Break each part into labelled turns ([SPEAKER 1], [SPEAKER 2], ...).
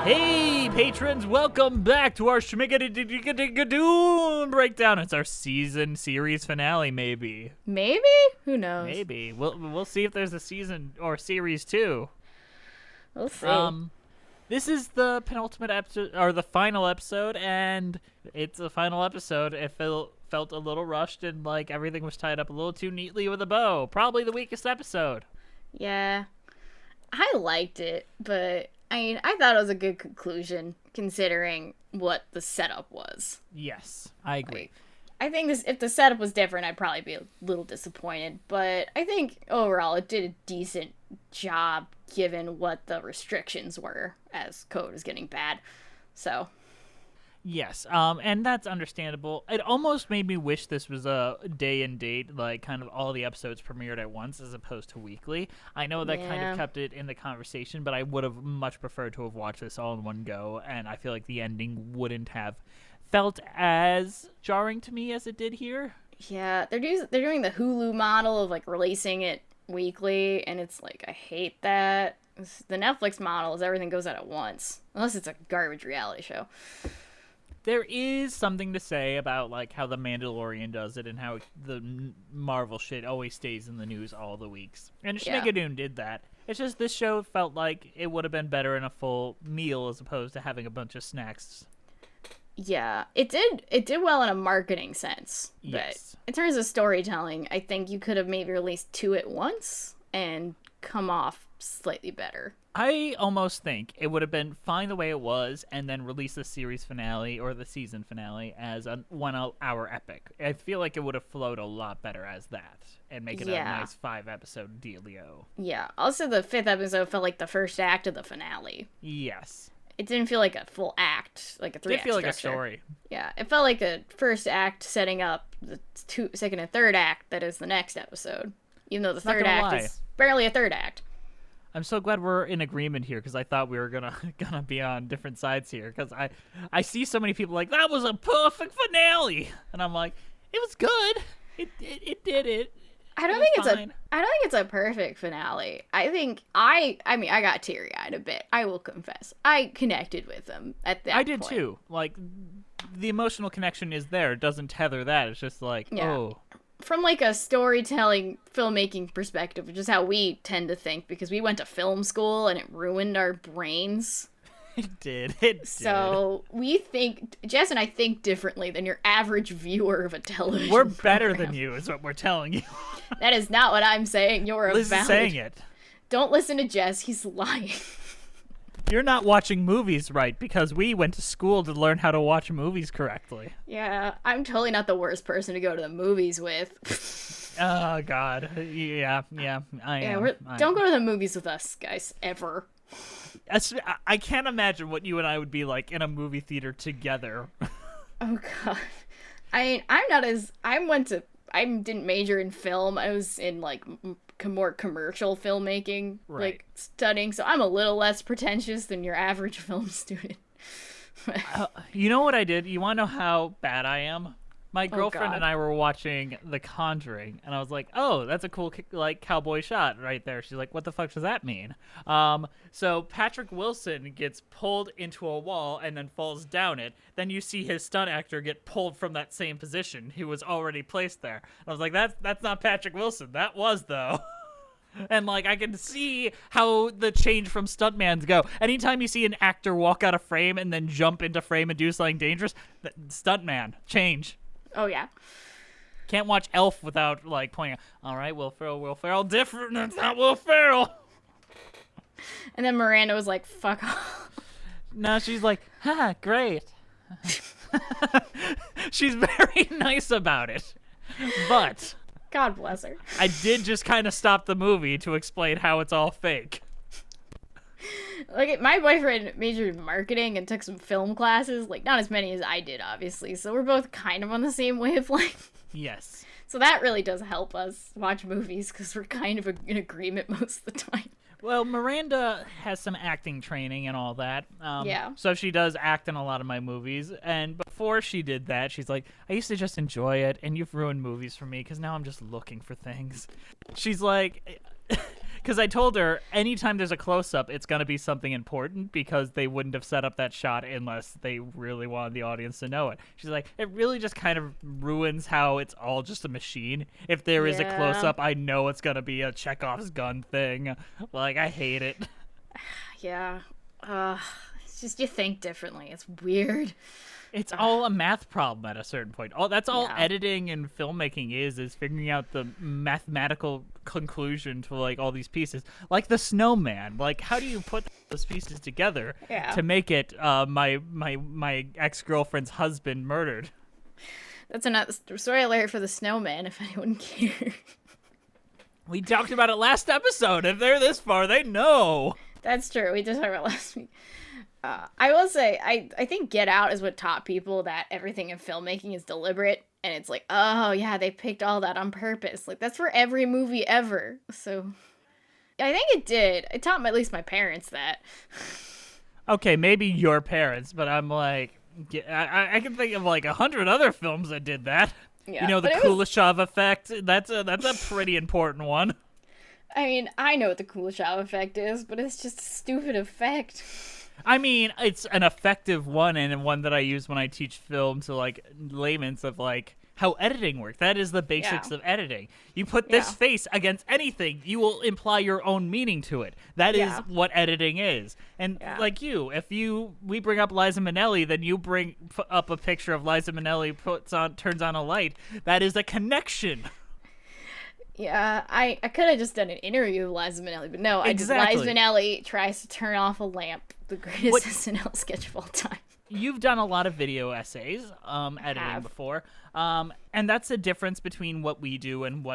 [SPEAKER 1] Hey, patrons, welcome back to our Schmigadoon breakdown. It's our season series finale, maybe.
[SPEAKER 2] Maybe? Who knows?
[SPEAKER 1] Maybe. We'll see if there's a season or series 2.
[SPEAKER 2] We'll see.
[SPEAKER 1] This is the penultimate episode, or the final episode, and it's a final episode. It felt a little rushed, and like everything was tied up a little too neatly with a bow. Probably the weakest episode.
[SPEAKER 2] Yeah. I liked it, but I thought it was a good conclusion considering what the setup was.
[SPEAKER 1] Yes, I agree.
[SPEAKER 2] I think if the setup was different, I'd probably be a little disappointed, but I think overall it did a decent job given what the restrictions were as COVID was getting bad. So
[SPEAKER 1] yes, and that's understandable. It almost made me wish this was a day and date, like kind of all the episodes premiered at once as opposed to weekly. I know that kind of kept it in the conversation, but I would have much preferred to have watched this all in one go, and I feel like the ending wouldn't have felt as jarring to me as it did here.
[SPEAKER 2] Yeah, they're doing the Hulu model of like releasing it weekly, and it's like I hate that. The Netflix model is everything goes out at once, unless it's a garbage reality show.
[SPEAKER 1] There is something to say about like how The Mandalorian does it and how the Marvel shit always stays in the news all the weeks. And Schmigadoon did that. It's just this show felt like it would have been better in a full meal as opposed to having a bunch of snacks.
[SPEAKER 2] Yeah, it did well in a marketing sense.
[SPEAKER 1] Yes.
[SPEAKER 2] But in terms of storytelling, I think you could have maybe released 2 at once and come off slightly better.
[SPEAKER 1] I almost think it would have been fine the way it was and then release the series finale or the season finale as a 1-hour epic. I feel like it would have flowed a lot better as that and make it a nice 5-episode dealio.
[SPEAKER 2] Yeah. Also, the 5th episode felt like the first act of the finale.
[SPEAKER 1] Yes.
[SPEAKER 2] It didn't feel like a full act, like a 3-act structure. It did feel like a story. Yeah. It felt like a first act setting up the second and third act that is the next episode. Even though the third act is barely a third act.
[SPEAKER 1] I'm so glad we're in agreement here because I thought we were gonna be on different sides here because I see so many people like that was a perfect finale and I'm like it was good it did it.
[SPEAKER 2] I don't think it's a perfect finale. I think I got teary-eyed a bit. I will confess. I connected with them at that point.
[SPEAKER 1] I did too. Like the emotional connection is there. It doesn't tether that. It's just like oh.
[SPEAKER 2] From like a storytelling, filmmaking perspective, which is how we tend to think, because we went to film school and it ruined our brains.
[SPEAKER 1] It did.
[SPEAKER 2] So we think, Jess and I think differently than your average viewer of a television
[SPEAKER 1] We're
[SPEAKER 2] program.
[SPEAKER 1] better than you, is what we're telling you.
[SPEAKER 2] That is not what I'm saying. You're a
[SPEAKER 1] Liz is saying it.
[SPEAKER 2] Don't listen to Jess. He's lying.
[SPEAKER 1] You're not watching movies right because we went to school to learn how to watch movies correctly.
[SPEAKER 2] Yeah, I'm totally not the worst person to go to the movies with.
[SPEAKER 1] Oh, God. Yeah, I am.
[SPEAKER 2] Don't go to the movies with us, guys, ever.
[SPEAKER 1] I can't imagine what you and I would be like in a movie theater together.
[SPEAKER 2] Oh, God. I didn't major in film. I was in, like, more commercial filmmaking, like, studying, so I'm a little less pretentious than your average film student.
[SPEAKER 1] You know what I did? You want to know how bad I am? My girlfriend and I were watching The Conjuring, and I was like, oh, that's a cool, like, cowboy shot right there. She's like, what the fuck does that mean? So Patrick Wilson gets pulled into a wall and then falls down it. Then you see his stunt actor get pulled from that same position. He was already placed there. And I was like, that's not Patrick Wilson. That was, though. And, like, I can see how the change from stuntmans go. Anytime you see an actor walk out of frame and then jump into frame and do something dangerous, stuntman, change.
[SPEAKER 2] Oh, yeah.
[SPEAKER 1] Can't watch Elf without, like, pointing out, all right, Will Ferrell, different. That's not Will Ferrell.
[SPEAKER 2] And then Miranda was like, fuck off.
[SPEAKER 1] No, she's like, great. She's very nice about it. But
[SPEAKER 2] God bless her.
[SPEAKER 1] I did just kind of stop the movie to explain how it's all fake.
[SPEAKER 2] Like, my boyfriend majored in marketing and took some film classes, like, not as many as I did, obviously, so we're both kind of on the same wavelength.
[SPEAKER 1] Yes.
[SPEAKER 2] So that really does help us watch movies, because we're kind of in agreement most of the time.
[SPEAKER 1] Well, Miranda has some acting training and all that.
[SPEAKER 2] Yeah.
[SPEAKER 1] So she does act in a lot of my movies, and before she did that, she's like, I used to just enjoy it, and you've ruined movies for me, because now I'm just looking for things. She's like... Because I told her anytime there's a close-up, it's going to be something important because they wouldn't have set up that shot unless they really wanted the audience to know it. She's like, it really just kind of ruins how it's all just a machine. If there is a close-up, I know it's going to be a Chekhov's gun thing. Like, I hate it.
[SPEAKER 2] Yeah. It's just you think differently. It's weird.
[SPEAKER 1] It's all a math problem at a certain point. That's all editing and filmmaking is figuring out the mathematical conclusion to like all these pieces. Like the snowman. Like, how do you put those pieces together to make it my ex-girlfriend's husband murdered?
[SPEAKER 2] That's another story alert for the snowman, if anyone cares.
[SPEAKER 1] We talked about it last episode. If they're this far, they know.
[SPEAKER 2] That's true. We did talk about it last week. I will say, I think Get Out is what taught people that everything in filmmaking is deliberate. And it's like, oh, yeah, they picked all that on purpose. Like, that's for every movie ever. So, I think it did. It taught at least my parents that.
[SPEAKER 1] Okay, maybe your parents, but I'm like, I can think of like 100 other films that did that.
[SPEAKER 2] Yeah,
[SPEAKER 1] you know, the Kuleshov effect. That's a pretty important one.
[SPEAKER 2] I mean, I know what the Kuleshov effect is, but it's just a stupid effect.
[SPEAKER 1] I mean, it's an effective one, and one that I use when I teach film to like layman's of like how editing works. That is the basics of editing. You put this face against anything, you will imply your own meaning to it. That is what editing is. And like if we bring up Liza Minnelli, then you bring up a picture of Liza Minnelli, turns on a light. That is a connection.
[SPEAKER 2] Yeah, I could have just done an interview with Liza Minnelli, but no, Liza Minnelli tries to turn off a lamp. The greatest SNL sketch of all time.
[SPEAKER 1] You've done a lot of video essays, editing before, and that's the difference between what we do and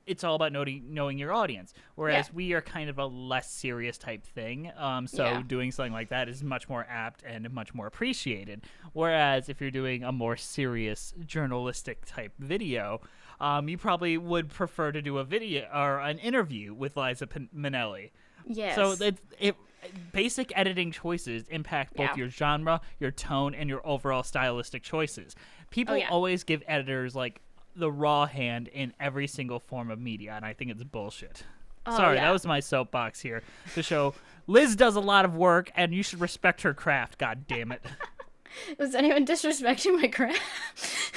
[SPEAKER 1] it's all about knowing your audience. Whereas we are kind of a less serious type thing, so doing something like that is much more apt and much more appreciated. Whereas if you're doing a more serious journalistic type video, you probably would prefer to do a video or an interview with Liza Minnelli.
[SPEAKER 2] Yes.
[SPEAKER 1] So basic editing choices impact both your genre, your tone, and your overall stylistic choices. People always give editors like the raw hand in every single form of media, and I think it's bullshit. Sorry, that was my soapbox here to show Liz does a lot of work, and you should respect her craft. God damn it.
[SPEAKER 2] Was anyone disrespecting my craft?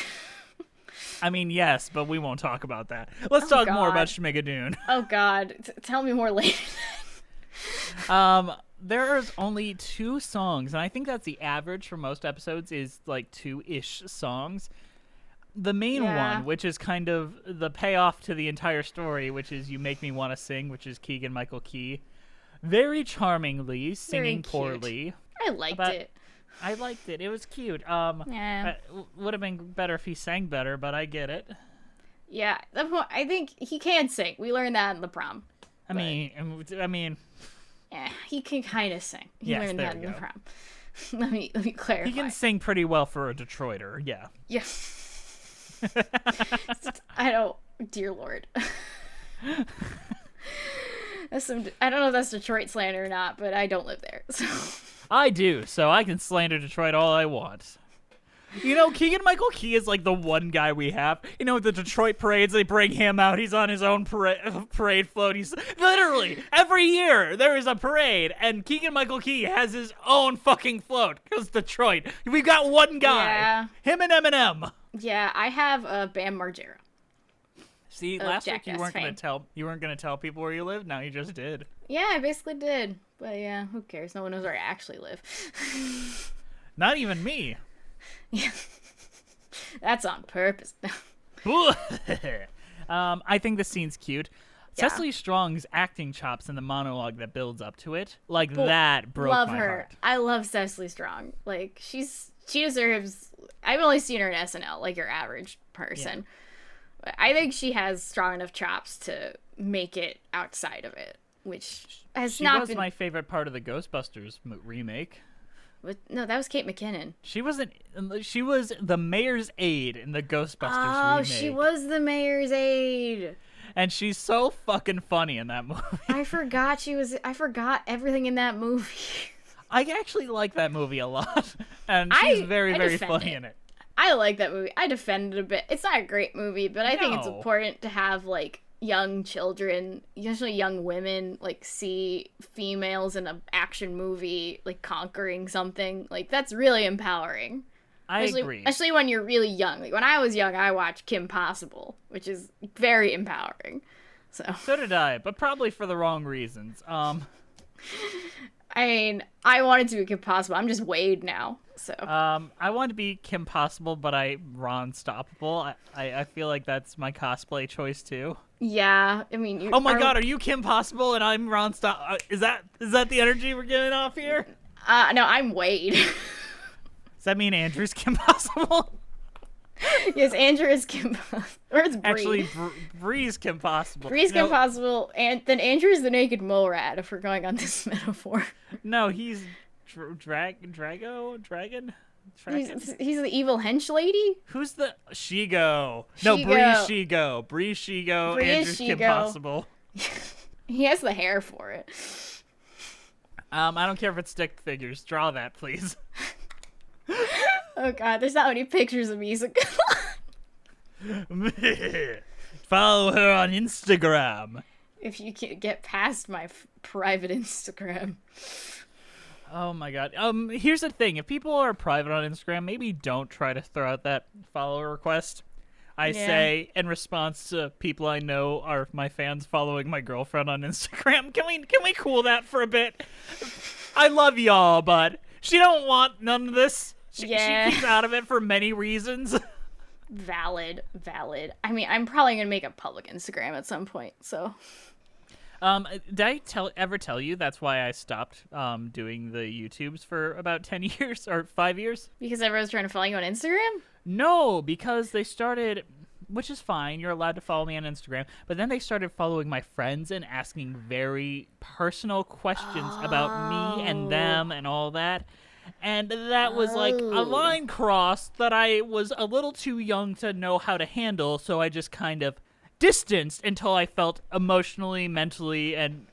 [SPEAKER 1] I mean, yes, but we won't talk about that. Let's talk more about Schmigadoon.
[SPEAKER 2] Oh, God. Tell me more later.
[SPEAKER 1] There's only 2 songs, and I think that's the average for most episodes is like 2-ish songs. The main one, which is kind of the payoff to the entire story, which is You Make Me Want to Sing, which is Keegan-Michael Key. Very charmingly, singing poorly.
[SPEAKER 2] I liked it.
[SPEAKER 1] I liked it. It was cute. It would have been better if he sang better, but I get it.
[SPEAKER 2] Yeah, I think he can sing. We learned that in the prom.
[SPEAKER 1] I mean...
[SPEAKER 2] Yeah, he can kind of sing. He learned that in the prom. Let me clarify.
[SPEAKER 1] He can sing pretty well for a Detroiter, yeah.
[SPEAKER 2] Yeah. Dear Lord. I don't know if that's Detroit slander or not, but I don't live there, so...
[SPEAKER 1] I do, so I can slander Detroit all I want. You know, Keegan-Michael Key is like the one guy we have. You know, the Detroit parades, they bring him out. He's on his own parade float. He's literally every year there is a parade, and Keegan-Michael Key has his own fucking float because Detroit. We've got one guy, him and Eminem.
[SPEAKER 2] Yeah, I have Bam Margera.
[SPEAKER 1] See, last week you weren't gonna tell people where you live. Now you just did.
[SPEAKER 2] Yeah, I basically did. But yeah, who cares? No one knows where I actually live.
[SPEAKER 1] Not even me.
[SPEAKER 2] Yeah, that's on purpose.
[SPEAKER 1] I think the scene's cute. Yeah. Cecily Strong's acting chops and the monologue that builds up to it, that broke my heart.
[SPEAKER 2] I love Cecily Strong. Like she deserves. I've only seen her in SNL, like your average person. Yeah. I think she has strong enough chops to make it outside of it, which has not been.
[SPEAKER 1] She was my favorite part of the Ghostbusters remake.
[SPEAKER 2] No, that was Kate McKinnon.
[SPEAKER 1] She wasn't. She was the mayor's aide in the Ghostbusters remake.
[SPEAKER 2] Oh, she was the mayor's aide.
[SPEAKER 1] And she's so fucking funny in that movie.
[SPEAKER 2] I forgot everything in that movie.
[SPEAKER 1] I actually like that movie a lot, and she's very, very funny in it.
[SPEAKER 2] I like that movie. I defend it a bit. It's not a great movie, but I think it's important to have like young children, usually young women, like, see females in an action movie, like, conquering something, like, that's really empowering.
[SPEAKER 1] I agree.
[SPEAKER 2] Especially when you're really young. Like, when I was young, I watched Kim Possible, which is very empowering. So
[SPEAKER 1] did I, but probably for the wrong reasons.
[SPEAKER 2] I mean, I wanted to be Kim Possible. I'm just Wade now. So
[SPEAKER 1] I want to be Kim Possible, but Ron Stoppable. I feel like that's my cosplay choice too.
[SPEAKER 2] Yeah, I mean,
[SPEAKER 1] oh my God, are you Kim Possible and I'm Ron Stop? Is that the energy we're giving off here?
[SPEAKER 2] No, I'm Wade.
[SPEAKER 1] Does that mean Andrew's Kim Possible?
[SPEAKER 2] Yes, Andrew is Kim Possible. Or it's Bree.
[SPEAKER 1] Actually, Bree's Kim Possible.
[SPEAKER 2] Bree's Kim Possible, and then Andrew's the naked mole rat, if we're going on this metaphor.
[SPEAKER 1] No, he's Dragon?
[SPEAKER 2] He's the evil hench lady?
[SPEAKER 1] Who's the Shigo? No, Bree Shigo. Bree Shigo, Andrew's Kim Possible.
[SPEAKER 2] He has the hair for it.
[SPEAKER 1] I don't care if it's stick figures. Draw that, please.
[SPEAKER 2] Oh God, there's not many pictures of me.
[SPEAKER 1] Follow her on Instagram.
[SPEAKER 2] If you can't get past my private Instagram.
[SPEAKER 1] Oh my God. Here's the thing. If people are private on Instagram, maybe don't try to throw out that follow request. I say in response to people I know are my fans following my girlfriend on Instagram. Can we cool that for a bit? I love y'all, but she don't want none of this. She keeps out of it for many reasons.
[SPEAKER 2] Valid. I mean, I'm probably gonna make a public Instagram at some point, so.
[SPEAKER 1] Did I ever tell you that's why I stopped doing the YouTubes for about 10 years or 5 years?
[SPEAKER 2] Because everyone's trying to follow you on Instagram?
[SPEAKER 1] No, because they started, which is fine, you're allowed to follow me on Instagram, but then they started following my friends and asking very personal questions about me and them and all that. And that was like a line crossed that I was a little too young to know how to handle, so I just kind of distanced until I felt emotionally, mentally, and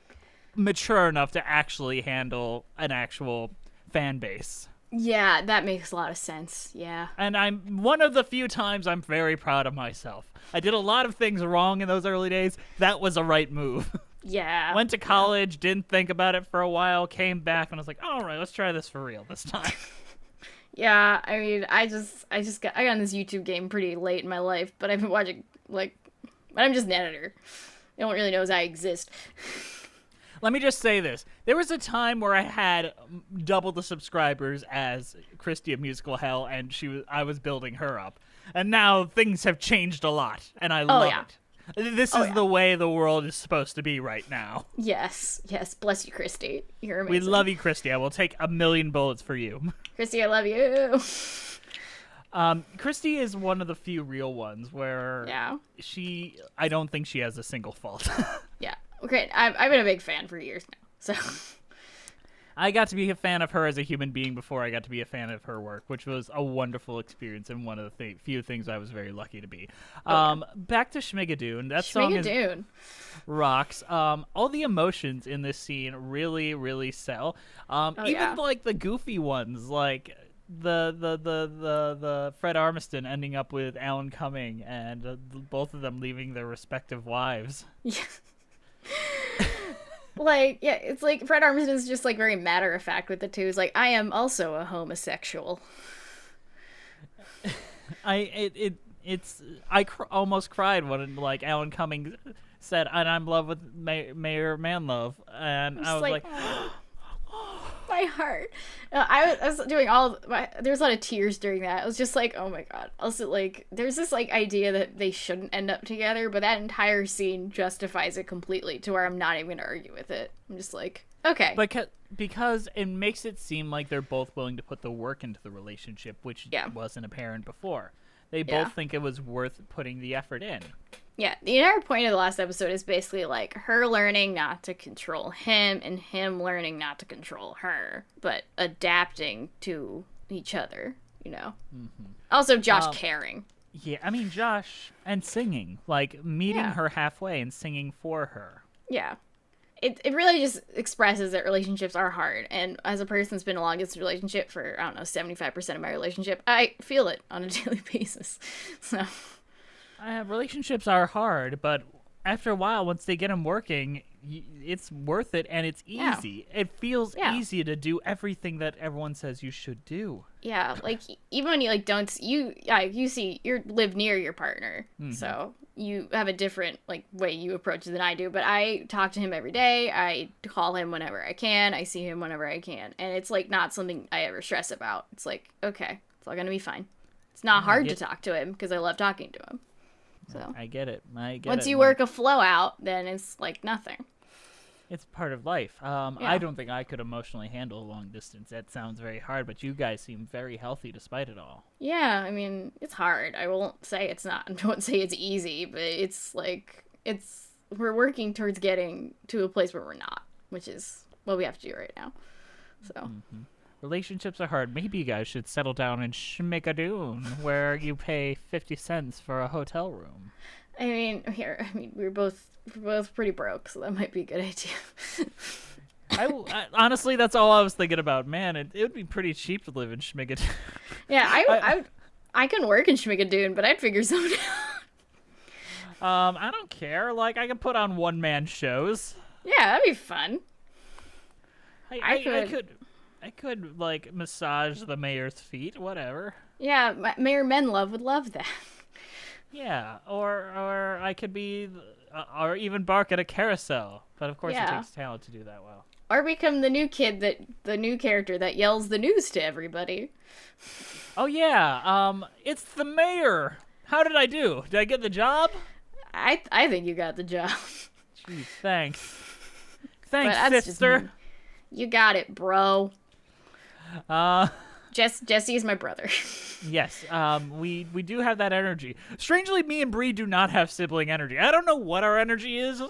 [SPEAKER 1] mature enough to actually handle an actual fan base.
[SPEAKER 2] Yeah, that makes a lot of sense. Yeah.
[SPEAKER 1] And I'm one of the few times I'm very proud of myself. I did a lot of things wrong in those early days. That was a right move.
[SPEAKER 2] Yeah.
[SPEAKER 1] Went to college, didn't think about it for a while, came back, and I was like, all right, let's try this for real this time.
[SPEAKER 2] Yeah, I mean, I got on this YouTube game pretty late in my life, but I've been watching, but I'm just an editor. No one really knows I exist.
[SPEAKER 1] Let me just say this. There was a time where I had double the subscribers as Christy of Musical Hell, and I was building her up. And now things have changed a lot, and I love it. This is the way the world is supposed to be right now.
[SPEAKER 2] Yes. Bless you, Christy. You're amazing.
[SPEAKER 1] We love you, Christy. I will take 1,000,000 bullets for you.
[SPEAKER 2] Christy, I love you.
[SPEAKER 1] Christy is one of the few real ones where I don't think she has a single fault.
[SPEAKER 2] Yeah. Okay, I've been a big fan for years now, so.
[SPEAKER 1] I got to be a fan of her as a human being before I got to be a fan of her work, which was a wonderful experience and one of the few things I was very lucky to be. Back to Schmigadoon. That song rocks. All the emotions in this scene really, really sell. Even like the goofy ones, like the Fred Armisen ending up with Alan Cumming and both of them leaving their respective wives.
[SPEAKER 2] Yeah. It's like Fred Armisen is just like very matter of fact with the two. He's like, I am also a homosexual. I almost cried when like Alan Cumming said, and I'm in love with Mayor Manlove, and I was like my heart. I was doing there was a lot of tears during that. I was just like, oh my God. Also, like, there's this like idea that they shouldn't end up together, but that entire scene justifies it completely to where I'm not even gonna argue with it. I'm just like, okay.
[SPEAKER 1] Because it makes it seem like they're both willing to put the work into the relationship, which wasn't apparent before. They both think it was worth putting the effort in.
[SPEAKER 2] Yeah, the entire point of the last episode is basically like her learning not to control him and him learning not to control her, but adapting to each other, you know? Mm-hmm. Also, Josh caring.
[SPEAKER 1] Yeah, I mean, Josh, and singing. Like, meeting her halfway and singing for her.
[SPEAKER 2] Yeah. It really just expresses that relationships are hard, and as a person that's been in a long-distance relationship for, 75% of my relationship, I feel it on a daily basis, so...
[SPEAKER 1] Relationships are hard, but after a while, once they get him working, it's worth it and it's easy. It feels easy to do everything that everyone says you should do.
[SPEAKER 2] Yeah, like even when you like you see you live near your partner, so you have a different like way you approach it than I do. But I talk to him every day. I call him whenever I can. I see him whenever I can, and it's like not something I ever stress about. It's like okay, it's all gonna be fine. It's not hard to talk to him because I love talking to him. So
[SPEAKER 1] I get it.
[SPEAKER 2] Once you work a flow out, then it's like nothing.
[SPEAKER 1] It's part of life. I don't think I could emotionally handle a long distance. That sounds very hard, but you guys seem very healthy despite it all.
[SPEAKER 2] Yeah, I mean, it's hard. I won't say it's not. I won't say it's easy, but it's like, we're working towards getting to a place where we're not, which is what we have to do right now. So.
[SPEAKER 1] Relationships are hard. Maybe you guys should settle down in Schmigadoon, where you pay 50 cents for a hotel room.
[SPEAKER 2] We're both pretty broke, so that might be a good idea.
[SPEAKER 1] I honestly, that's all I was thinking about. Man, it would be pretty cheap to live in Schmigadoon.
[SPEAKER 2] Yeah, I can work in Schmigadoon, but I'd figure something out.
[SPEAKER 1] I don't care. Like, I can put on one-man shows.
[SPEAKER 2] Yeah, that'd be fun.
[SPEAKER 1] I could like massage the mayor's feet, whatever.
[SPEAKER 2] Yeah, Mayor Menlove would love that.
[SPEAKER 1] Yeah, or I could be, or even bark at a carousel. But of course, it takes talent to do that well.
[SPEAKER 2] Or become the new character that yells the news to everybody.
[SPEAKER 1] Oh yeah, it's the mayor. How did I do? Did I get the job?
[SPEAKER 2] I think you got the job.
[SPEAKER 1] Jeez, thanks. Thanks, sister.
[SPEAKER 2] You got it, bro. Jesse is my brother.
[SPEAKER 1] Yes, we do have that energy. Strangely, me and Bree do not have sibling energy. I don't know what our energy is.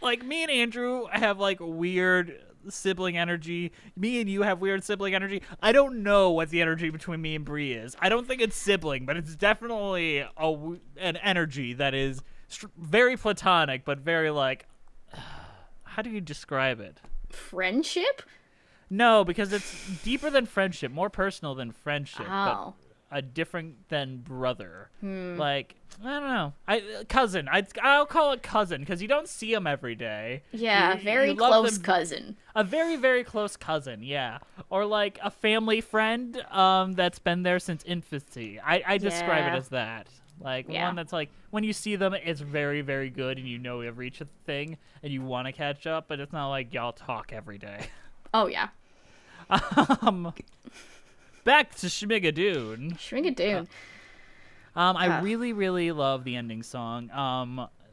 [SPEAKER 1] Like me and Andrew have like weird sibling energy. Me and you have weird sibling energy. I don't know what the energy between me and Bree is. I don't think it's sibling, but it's definitely an energy that is very platonic, but very like, how do you describe it?
[SPEAKER 2] Friendship?
[SPEAKER 1] No, because it's deeper than friendship, more personal than friendship,
[SPEAKER 2] but
[SPEAKER 1] different than brother. Like, I don't know. Cousin. I'll call it cousin because you don't see them every day.
[SPEAKER 2] Yeah, very close cousin.
[SPEAKER 1] A very, very close cousin, yeah. Or like a family friend that's been there since infancy. I describe it as that. Like, one that's like, when you see them, it's very, very good and you know you've reached a thing and you want to catch up, but it's not like y'all talk every day.
[SPEAKER 2] Oh, yeah.
[SPEAKER 1] Back to Schmigadoon.
[SPEAKER 2] Schmigadoon.
[SPEAKER 1] I really, really love the ending song.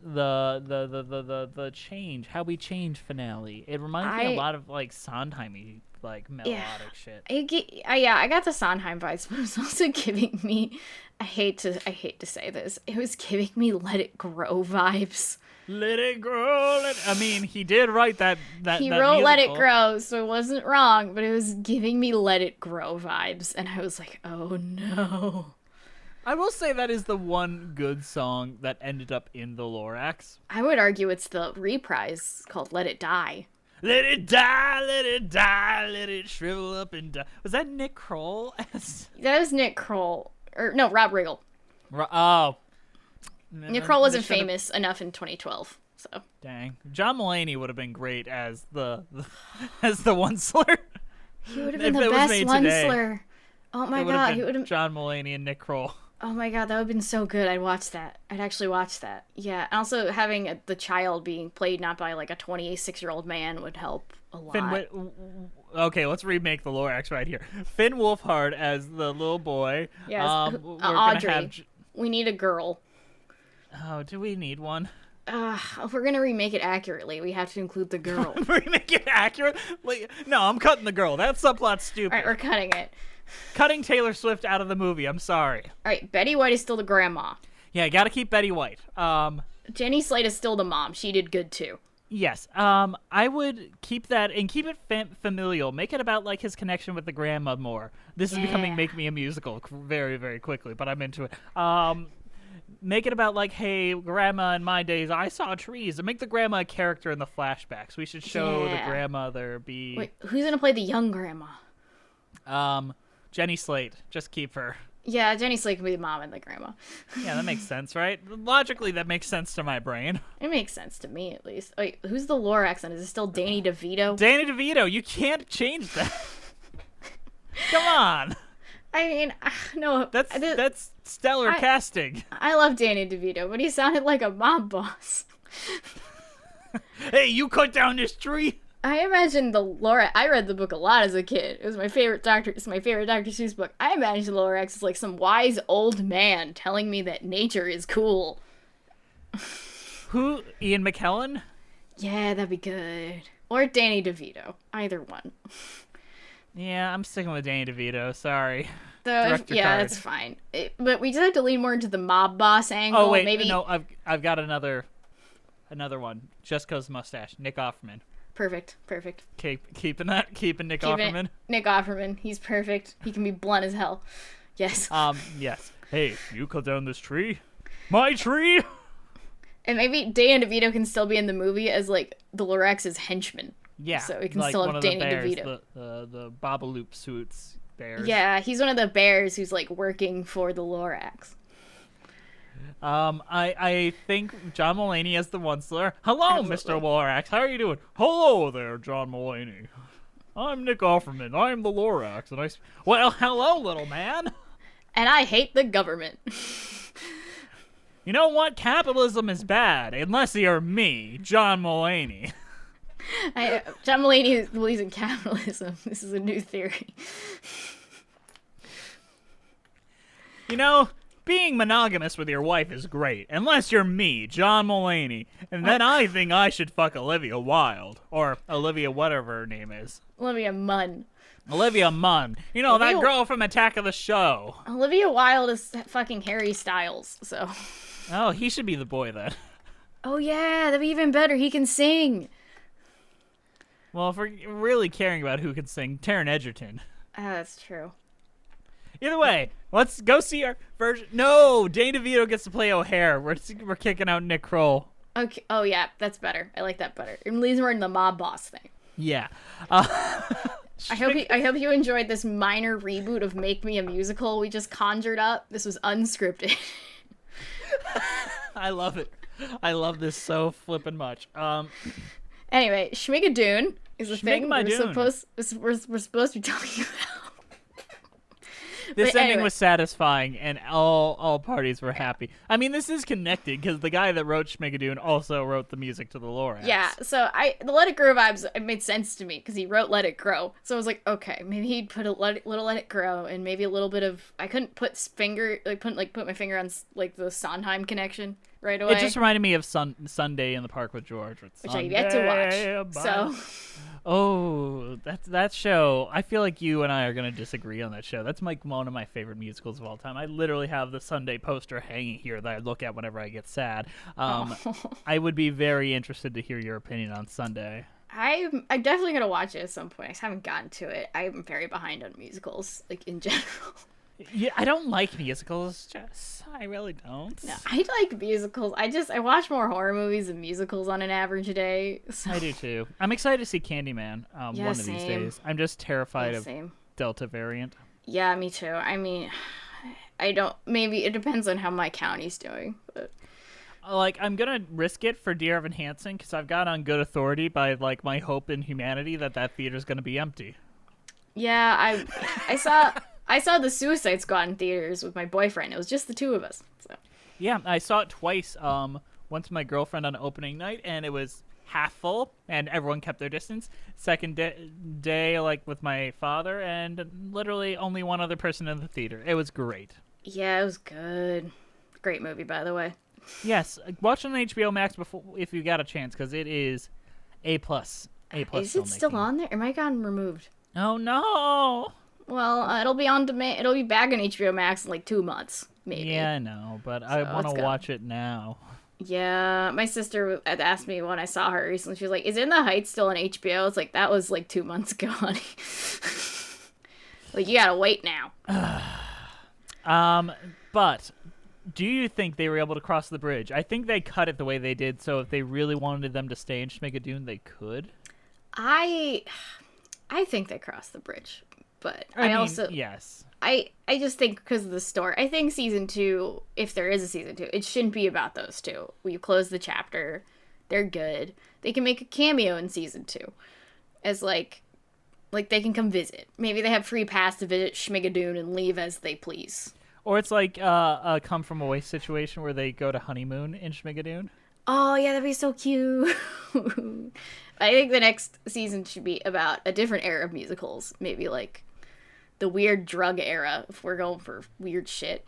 [SPEAKER 1] The change, how we change finale. It reminds me a lot of like Sondheim-y, like melodic shit.
[SPEAKER 2] I got the Sondheim vibes, but it was also giving me. I hate to say this. It was giving me Let It Grow vibes.
[SPEAKER 1] Let it grow. I mean, he did write that.
[SPEAKER 2] He wrote Let It Grow, so it wasn't wrong, but it was giving me Let It Grow vibes, and I was like, oh no.
[SPEAKER 1] I will say that is the one good song that ended up in the Lorax.
[SPEAKER 2] I would argue it's the reprise called Let It Die.
[SPEAKER 1] Let it die, let it die, let it shrivel up and die. Was that Nick Kroll?
[SPEAKER 2] That was Nick Kroll. Or, no, Rob Riggle.
[SPEAKER 1] Oh.
[SPEAKER 2] Nick Kroll wasn't famous enough in 2012, so.
[SPEAKER 1] Dang. John Mulaney would have been great as the Onceler.
[SPEAKER 2] He would have been the best Onceler. Oh my god, he would have
[SPEAKER 1] John Mulaney and Nick Kroll.
[SPEAKER 2] Oh my god, that would have been so good. I'd watch that. I'd actually watch that. Yeah, and also having the child being played not by like a 26-year-old man would help a lot.
[SPEAKER 1] Okay, let's remake the Lorax right here. Finn Wolfhard as the little boy.
[SPEAKER 2] Yes, Audrey. We need a girl.
[SPEAKER 1] Oh, do we need one?
[SPEAKER 2] If we're gonna remake it accurately, we have to include the girl.
[SPEAKER 1] Remake it accurate? No, I'm cutting the girl. That subplot's stupid.
[SPEAKER 2] Alright, we're cutting it.
[SPEAKER 1] Cutting Taylor Swift out of the movie. I'm sorry.
[SPEAKER 2] Alright, Betty White is still the grandma.
[SPEAKER 1] Yeah, gotta keep Betty White.
[SPEAKER 2] Jenny Slate is still the mom. She did good too.
[SPEAKER 1] Yes. I would keep that and keep it familial. Make it about like his connection with the grandma more. This is becoming Make Me a Musical very, very quickly, but I'm into it. Make it about like, hey, grandma, in my days, I saw trees. And make the grandma a character in the flashbacks. We should show the grandmother be.
[SPEAKER 2] Wait, who's gonna play the young grandma?
[SPEAKER 1] Jenny Slate. Just keep her.
[SPEAKER 2] Yeah, Jenny Slate can be the mom and the grandma.
[SPEAKER 1] Yeah, that makes sense, right? Logically, that makes sense to my brain.
[SPEAKER 2] It makes sense to me, at least. Wait, who's the Lorax then? Is it still Danny DeVito?
[SPEAKER 1] Danny DeVito, you can't change that. Come on.
[SPEAKER 2] I mean, no.
[SPEAKER 1] That's stellar casting.
[SPEAKER 2] I love Danny DeVito, but he sounded like a mob boss.
[SPEAKER 1] Hey, you cut down this tree?
[SPEAKER 2] I imagine the Lorax. I read the book a lot as a kid. It was my favorite It's my favorite Dr. Seuss book. I imagine the Lorax is like some wise old man telling me that nature is cool.
[SPEAKER 1] Who? Ian McKellen?
[SPEAKER 2] Yeah, that'd be good. Or Danny DeVito. Either one.
[SPEAKER 1] Yeah, I'm sticking with Danny DeVito. Sorry.
[SPEAKER 2] That's fine. But we just have to lean more into the mob boss angle.
[SPEAKER 1] Oh wait,
[SPEAKER 2] maybe.
[SPEAKER 1] no, I've got another one. Just 'cause mustache. Nick Offerman.
[SPEAKER 2] Perfect.
[SPEAKER 1] Keeping Nick Offerman.
[SPEAKER 2] Nick Offerman. He's perfect. He can be blunt as hell. Yes.
[SPEAKER 1] Yes. Hey, you cut down this tree? My tree?
[SPEAKER 2] And maybe Danny DeVito can still be in the movie as like the Lorax's henchman.
[SPEAKER 1] Yeah.
[SPEAKER 2] So we can
[SPEAKER 1] like
[SPEAKER 2] still
[SPEAKER 1] one
[SPEAKER 2] have
[SPEAKER 1] of
[SPEAKER 2] Danny
[SPEAKER 1] the bears,
[SPEAKER 2] DeVito.
[SPEAKER 1] The Bobaloop suits bears.
[SPEAKER 2] Yeah, he's one of the bears who's like working for the Lorax.
[SPEAKER 1] I think John Mulaney as the Onceler. Hello,
[SPEAKER 2] Absolutely.
[SPEAKER 1] Mr. Lorax. How are you doing? Hello there, John Mulaney. I'm Nick Offerman. I'm the Lorax, and well, hello, little man.
[SPEAKER 2] And I hate the government.
[SPEAKER 1] You know what? Capitalism is bad, unless you're me, John Mulaney.
[SPEAKER 2] John Mulaney believes in capitalism. This is a new theory.
[SPEAKER 1] You know, being monogamous with your wife is great, unless you're me, John Mulaney. And then I think I should fuck Olivia Wilde. Or Olivia whatever her name is.
[SPEAKER 2] Olivia Munn.
[SPEAKER 1] Olivia Munn. You know, that girl from Attack of the Show.
[SPEAKER 2] Olivia Wilde is fucking Harry Styles, so.
[SPEAKER 1] Oh, he should be the boy then.
[SPEAKER 2] Oh yeah, that'd be even better. He can sing.
[SPEAKER 1] Well, if we're really caring about who can sing, Taron Egerton.
[SPEAKER 2] That's true.
[SPEAKER 1] Either way, let's go see our version. No, Danny DeVito gets to play O'Hare. We're kicking out Nick Kroll.
[SPEAKER 2] Okay. Oh yeah, that's better. I like that better. And leaves more in the mob boss thing.
[SPEAKER 1] Yeah.
[SPEAKER 2] I hope you enjoyed this minor reboot of Make Me a Musical we just conjured up. This was unscripted.
[SPEAKER 1] I love it. I love this so flippin' much.
[SPEAKER 2] Anyway, Schmigadoon is the thing we're supposed to be talking about.
[SPEAKER 1] This ending was satisfying, and all parties were happy. I mean, this is connected, because the guy that wrote Schmigadoon also wrote the music to the Lorax.
[SPEAKER 2] Yeah, so the Let It Grow vibes, it made sense to me, because he wrote Let It Grow. So I was like, okay, maybe he'd put little Let It Grow, and maybe a little bit of, I couldn't put my finger on, like, the Sondheim connection right away.
[SPEAKER 1] It just reminded me of Sunday in the Park with George.
[SPEAKER 2] Which I have yet to watch, so...
[SPEAKER 1] Oh, that show. I feel like you and I are going to disagree on that show. That's like one of my favorite musicals of all time. I literally have the Sunday poster hanging here that I look at whenever I get sad. I would be very interested to hear your opinion on Sunday.
[SPEAKER 2] I'm definitely going to watch it at some point. I just haven't gotten to it. I'm very behind on musicals, like, in general.
[SPEAKER 1] Yeah, I don't like musicals, Jess. I really don't.
[SPEAKER 2] No, I like musicals. I watch more horror movies than musicals on an average day. So.
[SPEAKER 1] I do too. I'm excited to see Candyman one of these days. I'm just terrified of Delta variant.
[SPEAKER 2] Yeah, me too. I mean, maybe it depends on how my county's doing. But.
[SPEAKER 1] Like, I'm going to risk it for Dear Evan Hansen because I've got on good authority by, like, my hope in humanity that theater's going to be empty.
[SPEAKER 2] Yeah, I saw the Suicide Squad in theaters with my boyfriend. It was just the two of us. So.
[SPEAKER 1] Yeah, I saw it twice. Once my girlfriend on opening night, and it was half full, and everyone kept their distance. Second day, like, with my father, and literally only one other person in the theater. It was great. Yeah,
[SPEAKER 2] it was good. Great movie, by the way.
[SPEAKER 1] Yes, watch it on HBO Max if you got a chance, because it is A+. Is
[SPEAKER 2] it still on there? Am I gotten removed?
[SPEAKER 1] Oh, no!
[SPEAKER 2] Well, it'll be on demand. It'll be back on HBO Max in like 2 months, maybe.
[SPEAKER 1] Yeah, I know, but I want to watch it now.
[SPEAKER 2] Yeah, my sister had asked me when I saw her recently. She was like, "Is In the Heights still on HBO?" It's like, that was like 2 months ago, honey. Like, you gotta wait now.
[SPEAKER 1] But do you think they were able to cross the bridge? I think they cut it the way they did, so if they really wanted them to stay in Schmigadoon, they could.
[SPEAKER 2] I think they crossed the bridge. But
[SPEAKER 1] I mean,
[SPEAKER 2] also
[SPEAKER 1] yes.
[SPEAKER 2] I just think because of the story, I think season 2, if there is a season 2, it shouldn't be about those two. We close the chapter. They're good. They can make a cameo in season 2 as like they can come visit. Maybe they have free pass to visit Schmigadoon and leave as they please.
[SPEAKER 1] Or it's like a come from away situation where they go to honeymoon in Schmigadoon.
[SPEAKER 2] Oh yeah, that'd be so cute. I think the next season should be about a different era of musicals. Maybe like the weird drug era, if we're going for weird shit.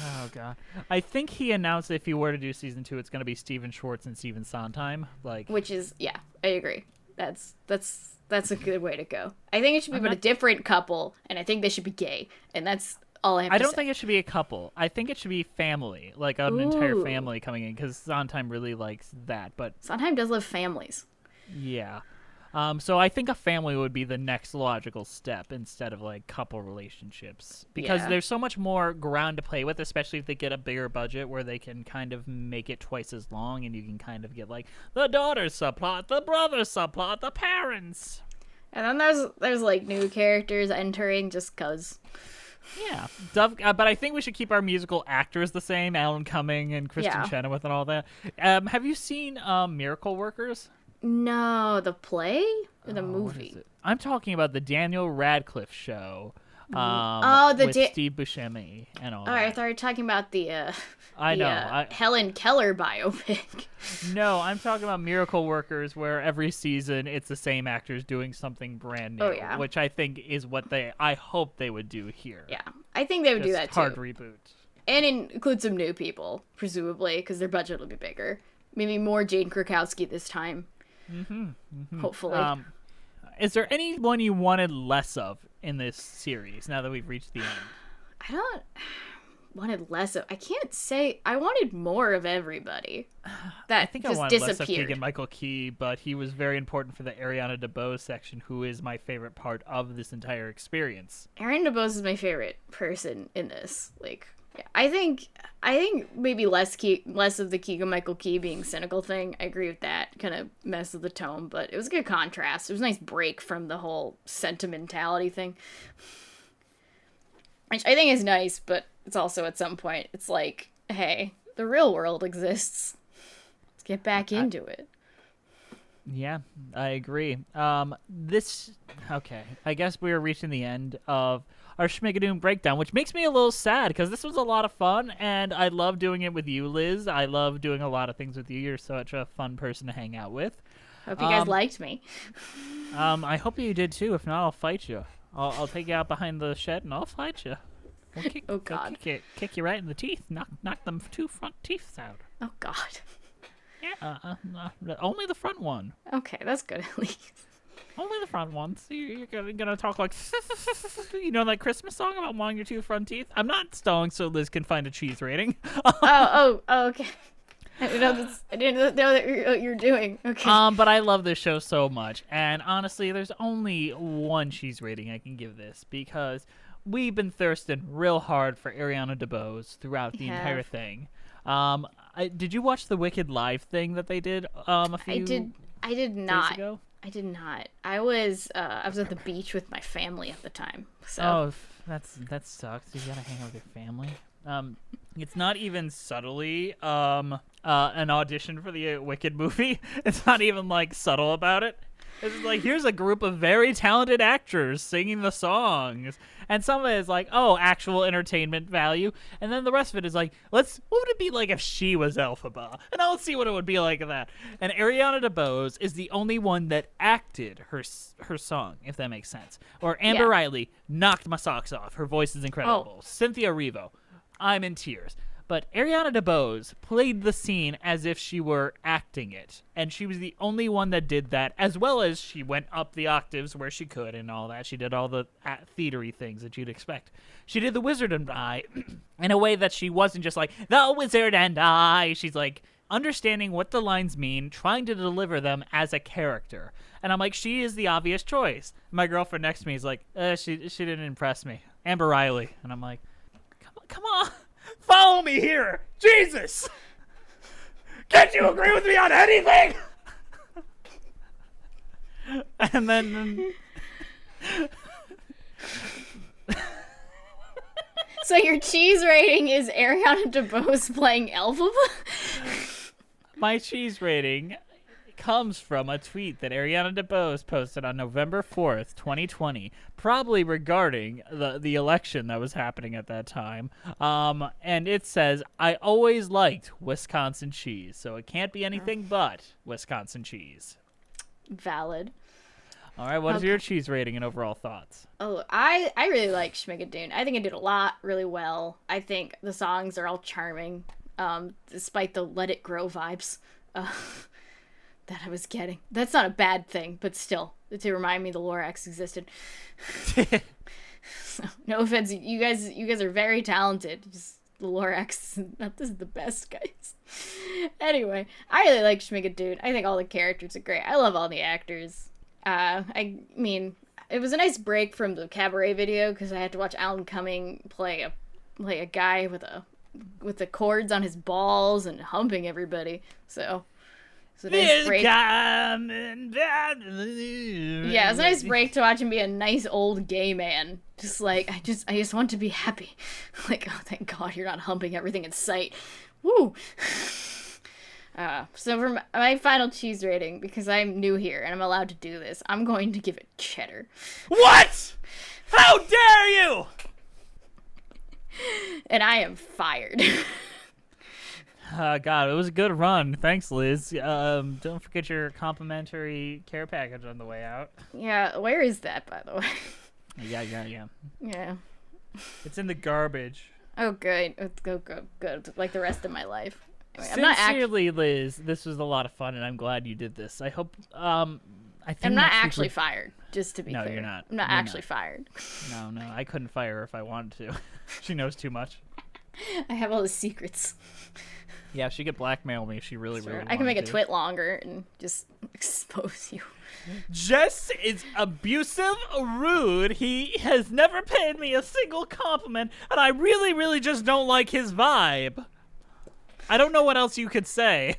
[SPEAKER 1] Oh god, I think he announced if he were to do season 2, it's going to be Steven Schwartz and Steven Sondheim. Like,
[SPEAKER 2] which is I agree. That's a good way to go. I think it should be about a different couple, and I think they should be gay, and that's all I have to say.
[SPEAKER 1] I don't think it should be a couple. I think it should be family, like an entire family coming in, because Sondheim really likes that. But
[SPEAKER 2] Sondheim does love families.
[SPEAKER 1] Yeah. So I think a family would be the next logical step instead of like couple relationships, because there's so much more ground to play with, especially if they get a bigger budget where they can kind of make it twice as long, and you can kind of get like the daughter's subplot, the brother's subplot, the parents.
[SPEAKER 2] And then there's like new characters entering just cuz.
[SPEAKER 1] Yeah, but I think we should keep our musical actors the same, Alan Cumming and Kristen Chenoweth and all that. Have you seen Miracle Workers?
[SPEAKER 2] No, the play or the movie?
[SPEAKER 1] I'm talking about the Daniel Radcliffe show. With Steve Buscemi and all that.
[SPEAKER 2] I thought you were talking about the Helen Keller biopic.
[SPEAKER 1] No, I'm talking about Miracle Workers, where every season it's the same actors doing something brand new, which I think is what I hope they would do here.
[SPEAKER 2] Yeah, I think they would do that too.
[SPEAKER 1] Hard reboot.
[SPEAKER 2] And include some new people, presumably, because their budget will be bigger. Maybe more Jane Krakowski this time. Hopefully.
[SPEAKER 1] Is there anyone you wanted less of in this series now that we've reached the end?
[SPEAKER 2] Wanted less of. I can't say. I wanted more of everybody.
[SPEAKER 1] I think I wanted less of Keegan-Michael Key, but he was very important for the Ariana DeBose section, who is my favorite part of this entire experience.
[SPEAKER 2] Ariana DeBose is my favorite person in this. Like, yeah, I think maybe less of the Keegan-Michael Key being cynical thing. I agree with that. Kind of mess with the tone, but it was a good contrast. It was a nice break from the whole sentimentality thing, which I think is nice, but it's also at some point it's like, hey, the real world exists. Let's get back into it.
[SPEAKER 1] Yeah, I agree. Okay, I guess we are reaching the end of our Schmigadoon breakdown, which makes me a little sad because this was a lot of fun, and I love doing it with you, Liz. I love doing a lot of things with you. You're such a fun person to hang out with.
[SPEAKER 2] Hope you guys liked me.
[SPEAKER 1] I hope you did too. If not, I'll fight you. I'll take you out behind the shed and I'll fight you. We'll kick you right in the teeth. Knock them 2 front teeth out.
[SPEAKER 2] Oh God.
[SPEAKER 1] Yeah, only the front one.
[SPEAKER 2] Okay, that's good at least.
[SPEAKER 1] Only the front ones. You're gonna talk like, you know, that Christmas song about wanting your 2 front teeth? I'm not stalling so Liz can find a cheese rating.
[SPEAKER 2] oh, okay. I didn't know that you're doing. Okay.
[SPEAKER 1] But I love this show so much, and honestly, there's only 1 cheese rating I can give this, because we've been thirsting real hard for Ariana DeBose throughout the entire thing. Did you watch the Wicked Live thing that they did a few
[SPEAKER 2] I did not.
[SPEAKER 1] days ago?
[SPEAKER 2] I did not. I was at the beach with my family at the time. So.
[SPEAKER 1] Oh, that sucks. You gotta hang out with your family. It's not even subtly an audition for the Wicked movie. It's not even like subtle about it. It's like, here's a group of very talented actors singing the songs, and some of it is like, oh, actual entertainment value, and then the rest of it is like, what would it be like if she was Elphaba? And I'll see what it would be like of that. And Ariana DeBose is the only one that acted her song, if that makes sense. Or Amber Riley knocked my socks off. Her voice is incredible. Cynthia Erivo, I'm in tears. But Ariana DeBose played the scene as if she were acting it, and she was the only one that did that, as well as she went up the octaves where she could and all that. She did all the theatery things that you'd expect. She did the Wizard and I in a way that she wasn't just like, the Wizard and I. She's like understanding what the lines mean, trying to deliver them as a character. And I'm like, she is the obvious choice. My girlfriend next to me is like, she didn't impress me. Amber Riley. And I'm like, come on. Follow me here! Jesus! Can't you agree with me on anything? And then
[SPEAKER 2] So your cheese rating is Ariana DeBose playing Elphaba?
[SPEAKER 1] My cheese rating comes from a tweet that Ariana DeBose posted on November 4th, 2020, probably regarding the election that was happening at that time. And it says, I always liked Wisconsin cheese, so it can't be anything but Wisconsin cheese.
[SPEAKER 2] Valid.
[SPEAKER 1] All right, what is your cheese rating and overall thoughts?
[SPEAKER 2] Oh, I really like Schmigadoon. I think it did a lot really well. I think the songs are all charming, despite the Let It Grow vibes that I was getting. That's not a bad thing, but still, to remind me the Lorax existed. So, no offense, you guys are very talented. Just the Lorax is the best, guys. Anyway, I really like Schmigadoon. I think all the characters are great. I love all the actors. I mean, it was a nice break from the cabaret video because I had to watch Alan Cumming play a guy with the cords on his balls and humping everybody. So it's a nice break. Yeah, it was a nice break to watch him be a nice old gay man. Just like I just want to be happy. Like, oh, thank God you're not humping everything in sight. Woo. So for my final cheese rating, because I'm new here and I'm allowed to do this, I'm going to give it cheddar.
[SPEAKER 1] What? How dare you?
[SPEAKER 2] And I am fired.
[SPEAKER 1] God, it was a good run. Thanks, Liz. Don't forget your complimentary care package on the way out.
[SPEAKER 2] Yeah, where is that, by the way?
[SPEAKER 1] Yeah.
[SPEAKER 2] Yeah.
[SPEAKER 1] It's in the garbage.
[SPEAKER 2] Oh, good. It's good. Like the rest of my life. Anyway,
[SPEAKER 1] Sincerely, Liz, this was a lot of fun, and I'm glad you did this. I hope.
[SPEAKER 2] I'm not actually fired. Just to be clear.
[SPEAKER 1] No, you're not.
[SPEAKER 2] I'm not actually fired.
[SPEAKER 1] No, I couldn't fire her if I wanted to. She knows too much.
[SPEAKER 2] I have all the secrets.
[SPEAKER 1] Yeah, she could blackmail me if she really wanted to.
[SPEAKER 2] I can make a twit longer and just expose you.
[SPEAKER 1] Jess is abusive, rude. He has never paid me a single compliment, and I really, really just don't like his vibe. I don't know what else you could say.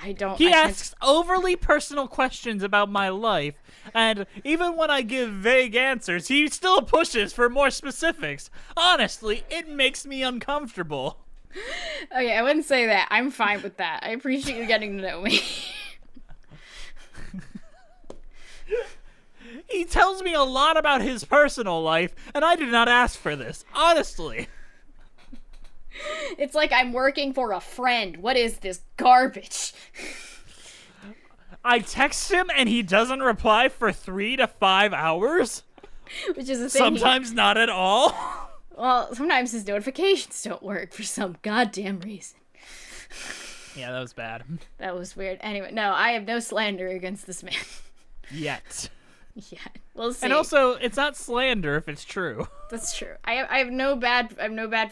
[SPEAKER 1] He asks overly personal questions about my life, and even when I give vague answers, he still pushes for more specifics. Honestly, it makes me uncomfortable.
[SPEAKER 2] Okay, I wouldn't say that. I'm fine with that. I appreciate you getting to know me.
[SPEAKER 1] He tells me a lot about his personal life, and I did not ask for this. Honestly.
[SPEAKER 2] It's like I'm working for a friend. What is this garbage?
[SPEAKER 1] I text him and he doesn't reply for 3 to 5 hours?
[SPEAKER 2] Which is the thing.
[SPEAKER 1] Sometimes not at all.
[SPEAKER 2] Well, sometimes his notifications don't work for some goddamn reason.
[SPEAKER 1] Yeah, that was bad.
[SPEAKER 2] That was weird. Anyway, no, I have no slander against this man.
[SPEAKER 1] Yet.
[SPEAKER 2] Yeah, we'll see.
[SPEAKER 1] And also, it's not slander if it's true.
[SPEAKER 2] That's true. I have no bad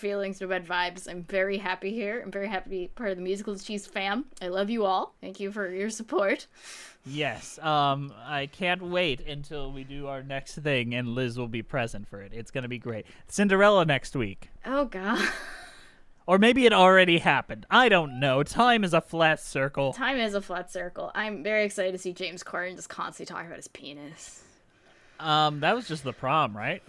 [SPEAKER 2] feelings, no bad vibes. I'm very happy here. I'm very happy to be part of the Musical Cheese fam. I love you all. Thank you for your support.
[SPEAKER 1] Yes. I can't wait until we do our next thing and Liz will be present for it. It's gonna be great. Cinderella next week.
[SPEAKER 2] Oh God.
[SPEAKER 1] Or maybe it already happened. I don't know. Time is a flat circle.
[SPEAKER 2] Time is a flat circle. I'm very excited to see James Corden just constantly talking about his penis.
[SPEAKER 1] That was just the prom, right?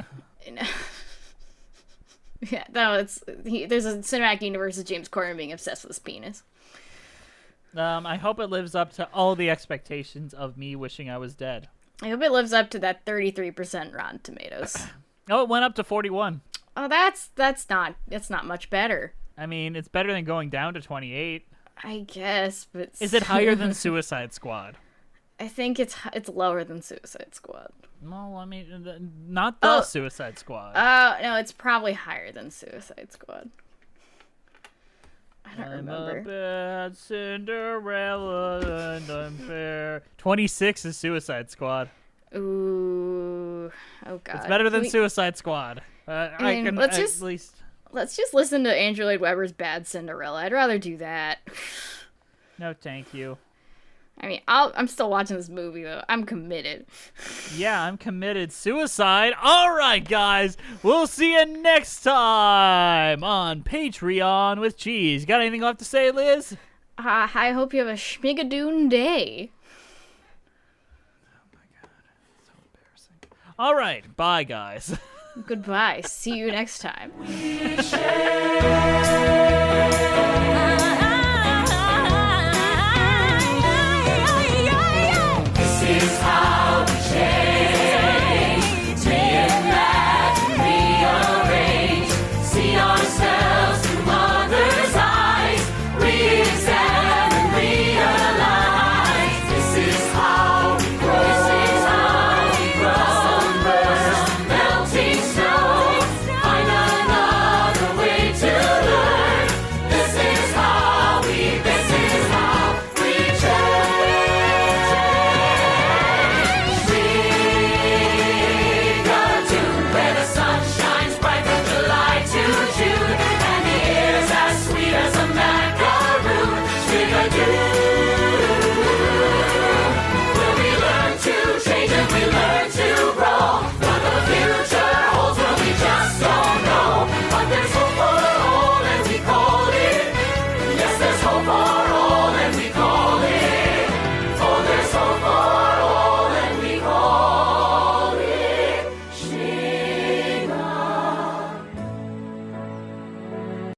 [SPEAKER 2] Yeah, no, there's a cinematic universe of James Corden being obsessed with his penis.
[SPEAKER 1] I hope it lives up to all the expectations of me wishing I was dead.
[SPEAKER 2] I hope it lives up to that 33% Rotten Tomatoes.
[SPEAKER 1] Oh, it went up to 41.
[SPEAKER 2] Oh, that's not much better.
[SPEAKER 1] I mean, it's better than going down to 28.
[SPEAKER 2] I guess, but
[SPEAKER 1] is it higher than Suicide Squad?
[SPEAKER 2] I think it's lower than Suicide Squad.
[SPEAKER 1] No, I mean, not the Suicide Squad.
[SPEAKER 2] No, it's probably higher than Suicide Squad. I don't remember.
[SPEAKER 1] A bad Cinderella and unfair. 26 is Suicide Squad.
[SPEAKER 2] Ooh, oh God.
[SPEAKER 1] It's better than Suicide Squad. I can at least.
[SPEAKER 2] Let's just listen to Andrew Lloyd Webber's Bad Cinderella. I'd rather do that.
[SPEAKER 1] No, thank you.
[SPEAKER 2] I mean, I'm still watching this movie, though. I'm committed.
[SPEAKER 1] Yeah, I'm committed. Suicide. All right, guys. We'll see you next time on Patreon with Cheese. Got anything left to say, Liz?
[SPEAKER 2] I hope you have a Schmigadoon day.
[SPEAKER 1] Oh, my God. So embarrassing. All right. Bye, guys.
[SPEAKER 2] Goodbye. See you next time.